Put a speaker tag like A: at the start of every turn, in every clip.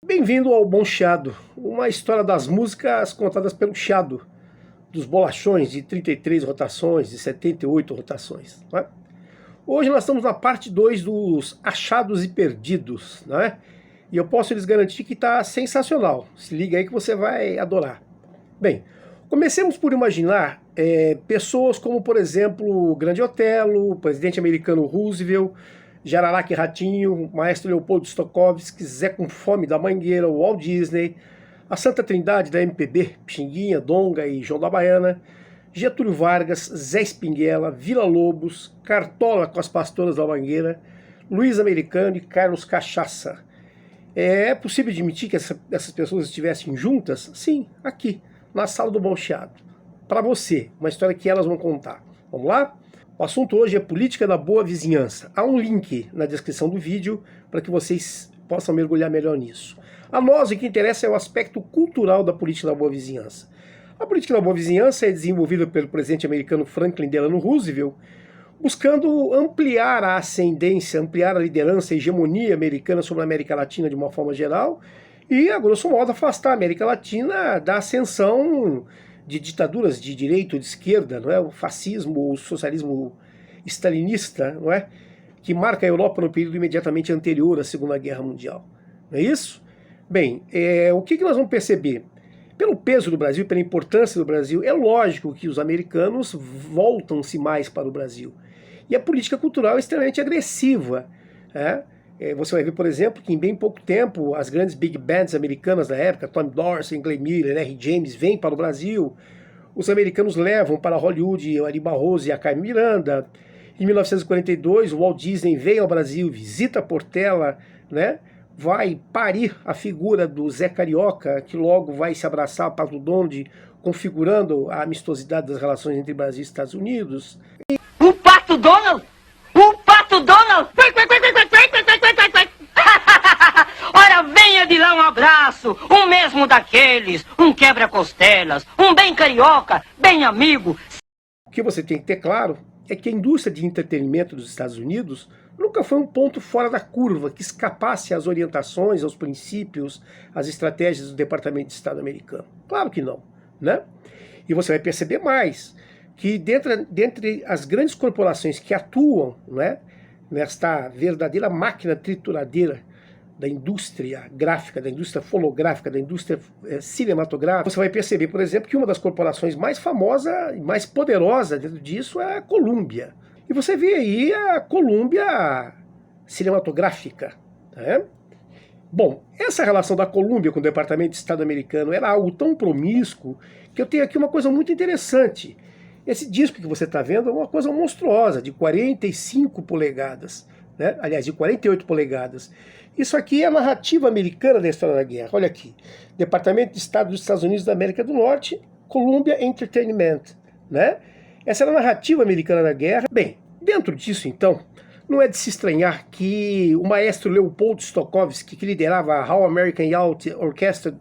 A: Bem-vindo ao Bom Chiado, uma história das músicas contadas pelo Chiado, dos bolachões de 33 rotações, de 78 rotações. Não é? Hoje nós estamos na parte 2 dos achados e perdidos, não é? E eu posso lhes garantir que está sensacional. Se liga aí que você vai adorar. Bem, comecemos por imaginar pessoas como, por exemplo, o Grande Otelo, o presidente americano Roosevelt, Jararaca e Ratinho, Maestro Leopoldo Stokowski, Zé com Fome da Mangueira, o Walt Disney, a Santa Trindade da MPB, Pixinguinha, Donga e João da Baiana, Getúlio Vargas, Zé Espinguela, Vila Lobos, Cartola com as Pastoras da Mangueira, Luiz Americano e Carlos Cachaça. É possível admitir que essas pessoas estivessem juntas? Sim, aqui, na sala do Bom Chiado. Para você, uma história que elas vão contar. Vamos lá? O assunto hoje é política da boa vizinhança. Há um link na descrição do vídeo para que vocês possam mergulhar melhor nisso. A nós o que interessa é o aspecto cultural da política da boa vizinhança. A política da boa vizinhança é desenvolvida pelo presidente americano Franklin Delano Roosevelt, buscando ampliar a ascendência, ampliar a liderança, a hegemonia americana sobre a América Latina de uma forma geral e, a grosso modo, afastar a América Latina da ascensão de ditaduras de direita ou de esquerda, não é? O fascismo, o socialismo stalinista, não é? Que marca a Europa no período imediatamente anterior à Segunda Guerra Mundial. Não é isso? Bem, o que nós vamos perceber? Pelo peso do Brasil, pela importância do Brasil, é lógico que os americanos voltam-se mais para o Brasil. E a política cultural é extremamente agressiva. Você vai ver, por exemplo, que em bem pouco tempo as grandes big bands americanas da época, Tommy Dorsey, Glenn Miller, R. James, vêm para o Brasil. Os americanos levam para Hollywood Ari Barroso e a Carmen Miranda. Em 1942, o Walt Disney vem ao Brasil, visita Portela, né? Vai parir a figura do Zé Carioca, que logo vai se abraçar a Pato Donald, configurando a amistosidade das relações entre Brasil e Estados Unidos.
B: O Pato Donald? O Pato Donald? Ora, venha de lá um abraço, um mesmo daqueles, um quebra-costelas, um bem carioca, bem amigo.
A: O que você tem que ter claro é que a indústria de entretenimento dos Estados Unidos nunca foi um ponto fora da curva que escapasse às orientações, aos princípios, às estratégias do Departamento de Estado americano. Claro que não, né? E você vai perceber mais, que dentre as grandes corporações que atuam, né, nesta verdadeira máquina trituradora da indústria gráfica, da indústria fonográfica, da indústria cinematográfica, você vai perceber, por exemplo, que uma das corporações mais famosas e mais poderosas dentro disso é a Columbia. E você vê aí a Columbia cinematográfica. Né? Bom, essa relação da Columbia com o Departamento de Estado americano era algo tão promíscuo que eu tenho aqui uma coisa muito interessante. Esse disco que você está vendo é uma coisa monstruosa, de 45 polegadas. Né? Aliás, de 48 polegadas. Isso aqui é a narrativa americana da história da guerra. Olha aqui. Departamento de Estado dos Estados Unidos da América do Norte, Columbia Entertainment. Né? Essa era a narrativa americana da guerra. Bem, dentro disso, então, não é de se estranhar que o maestro Leopoldo Stokowski, que liderava a All American Youth Orchestra,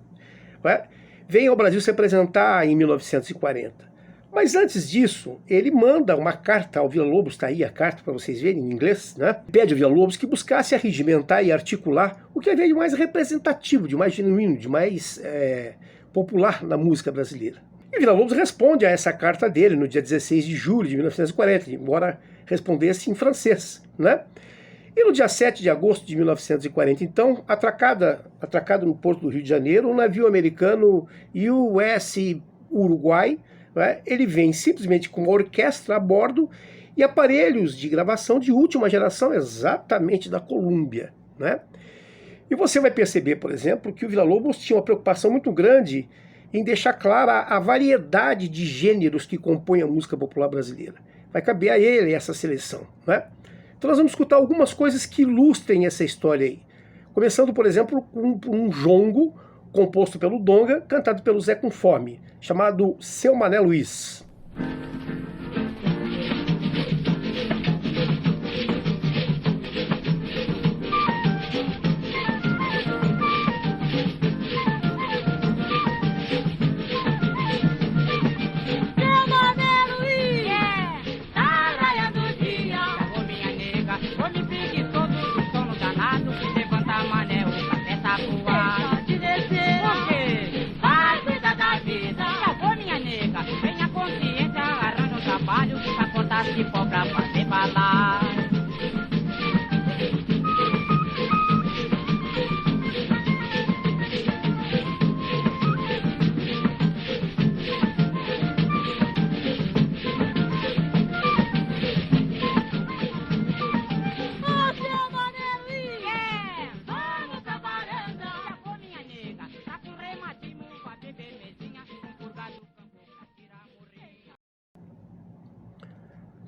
A: né, veio ao Brasil se apresentar em 1940. Mas antes disso, ele manda uma carta ao Vila Lobos, está aí a carta para vocês verem em inglês, né? Pede ao Vila Lobos que buscasse arregimentar e articular o que havia de mais representativo, de mais genuíno, de mais popular na música brasileira. E Vila Lobos responde a essa carta dele no dia 16 de julho de 1940, embora respondesse em francês, né? E no dia 7 de agosto de 1940, então, atracado no porto do Rio de Janeiro, um navio americano US Uruguai, né? Ele vem simplesmente com uma orquestra a bordo e aparelhos de gravação de última geração, exatamente da Columbia, né? E você vai perceber, por exemplo, que o Vila Lobos tinha uma preocupação muito grande em deixar clara a variedade de gêneros que compõem a música popular brasileira. Vai caber a ele essa seleção, né? Então nós vamos escutar algumas coisas que ilustrem essa história aí. Começando, por exemplo, com um jongo composto pelo Donga, cantado pelo Zé com Fome, chamado Seu Mané Luiz.
B: Vou me preguiçoso do sono danado, levanta mané, o café tá voado.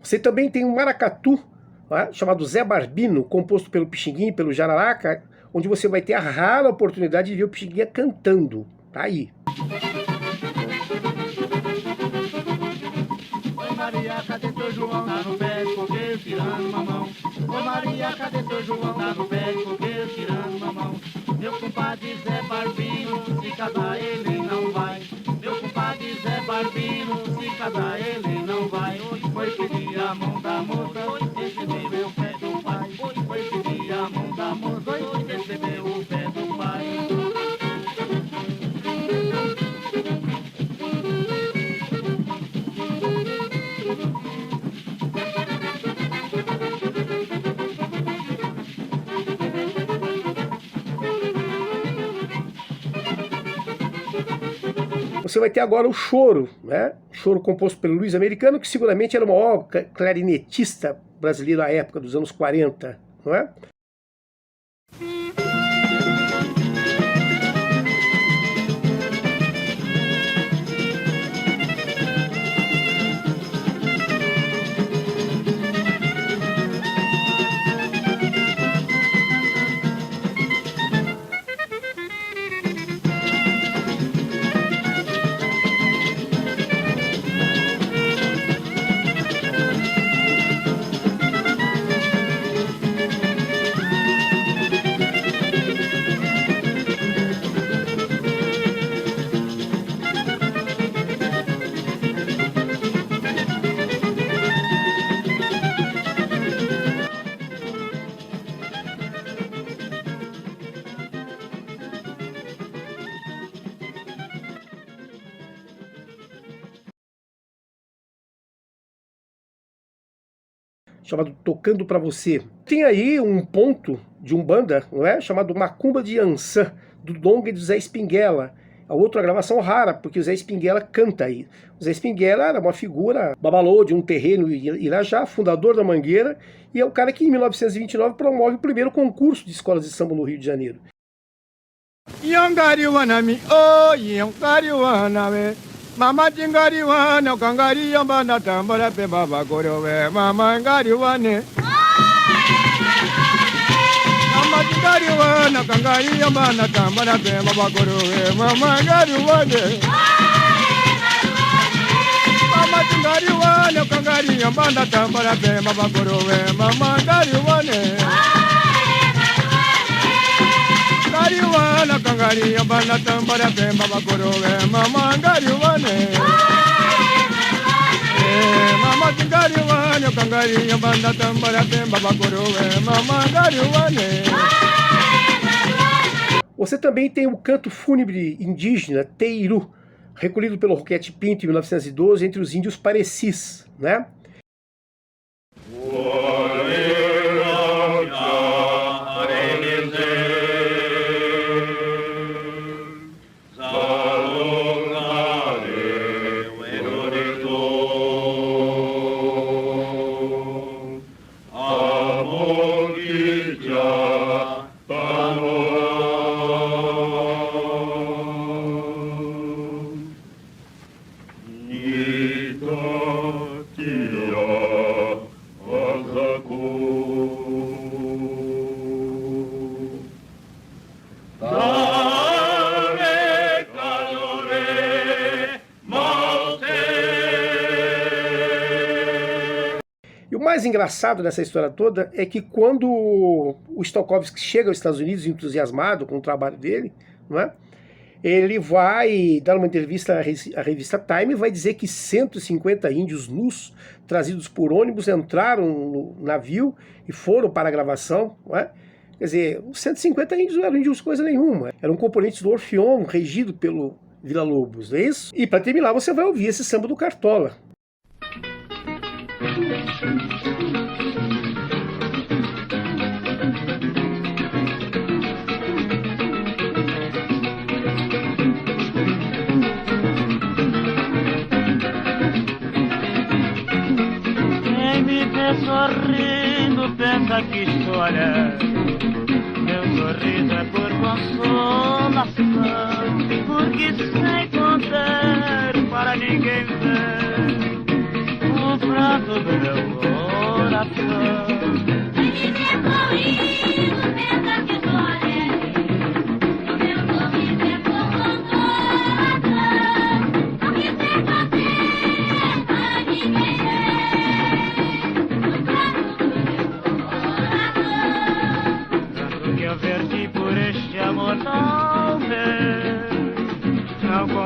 A: Você também tem um maracatu, né, chamado Zé Barbino, composto pelo Pixinguinha e pelo Jararaca, onde você vai ter a rara oportunidade de ver o Pixinguinha cantando. Tá aí.
C: Oi Maria, cadê teu João? Tá no pé de coqueiro tirando mamão. Oi Maria, cadê teu João? Tá no pé de coqueiro tirando mamão. Meu compadre Zé Barbino, se casar ele não vai. Meu compadre Zé Barbino, se casar ele não vai. Foi pedir a mão da moça, recebeu o pé do pai. Foi pedir a mão da moça, recebeu o pé do pai.
A: Você vai ter agora o choro, né? Choro composto pelo Luiz Americano, que seguramente era o maior clarinetista brasileiro da época, dos anos 40, não é? Chamado Tocando Pra Você. Tem aí um ponto de umbanda, não é? Chamado Macumba de Ançã, do Donga e do Zé Espinguela. A outra gravação rara, porque o Zé Espinguela canta aí. O Zé Espinguela era uma figura babalô de um terreno em Irajá, fundador da Mangueira, e é o cara que em 1929 promove o primeiro concurso de escolas de samba no Rio de Janeiro.
D: Mama tingariwana kangari yambana tambara pe baba gorowe mama ngariwane Mama tingariwana kangari yambana tambara pe baba gorowe mama ngariwane Mama tingariwana kangari yambana tambara pe baba gorowe mama ngariwane Ngariwana kangari yambana tambara pe baba gorowe mama ngariwane Mama tingariwana kangari yambana tambara pe baba gorowe mama ngariwane.
A: Você também tem o canto fúnebre indígena Teiru, recolhido pelo Roquete Pinto em 1912 entre os índios parecis, né? E o mais engraçado dessa história toda é que quando o Stokowski chega aos Estados Unidos entusiasmado com o trabalho dele, não é? Ele vai dar uma entrevista à revista Time e vai dizer que 150 índios nus, trazidos por ônibus, entraram no navio e foram para a gravação, não é? Quer dizer, os 150 índios não eram índios coisa nenhuma, eram componentes do Orfeon, regido pelo Villa-Lobos, não é isso? E para terminar você vai ouvir esse samba do Cartola.
C: Quem me vê sorrindo pensa que chora. Meu sorriso é por consolação, porque sem contar para ninguém ver o prato do meu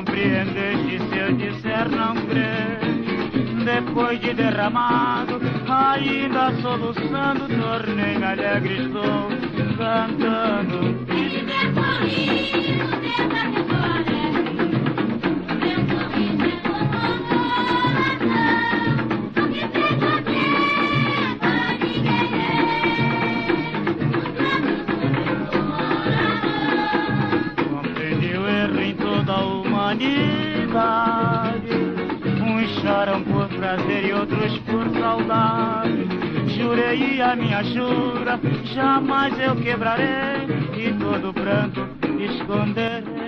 C: compreendeste se eu disser não crer? Depois de derramado, ainda soluçando, tornei-me alegre, estou cantando. Compreendi o erro em toda a humanidade. Uns choram por prazer e outros por saudade. Jurei a minha jura, jamais eu quebrarei, e todo pranto esconderei.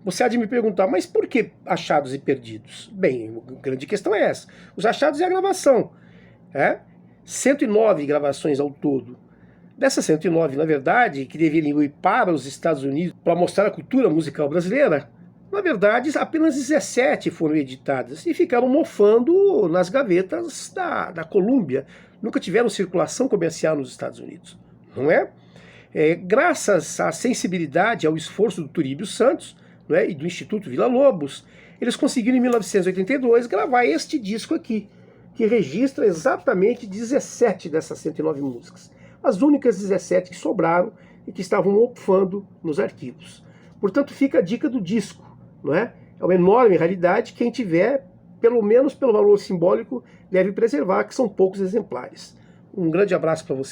A: Você há de me perguntar, mas por que Achados e Perdidos? Bem, a grande questão é essa. Os achados é a gravação. 109 gravações ao todo. Dessas 109, na verdade, que deveriam ir para os Estados Unidos para mostrar a cultura musical brasileira, na verdade, apenas 17 foram editadas e ficaram mofando nas gavetas da Columbia. Nunca tiveram circulação comercial nos Estados Unidos, não é? Graças à sensibilidade, ao esforço do Turíbio Santos, e do Instituto Villa-Lobos, eles conseguiram em 1982 gravar este disco aqui, que registra exatamente 17 dessas 109 músicas. As únicas 17 que sobraram e que estavam mofando nos arquivos. Portanto, fica a dica do disco. É uma enorme raridade, quem tiver, pelo menos pelo valor simbólico, deve preservar, que são poucos exemplares. Um grande abraço para você.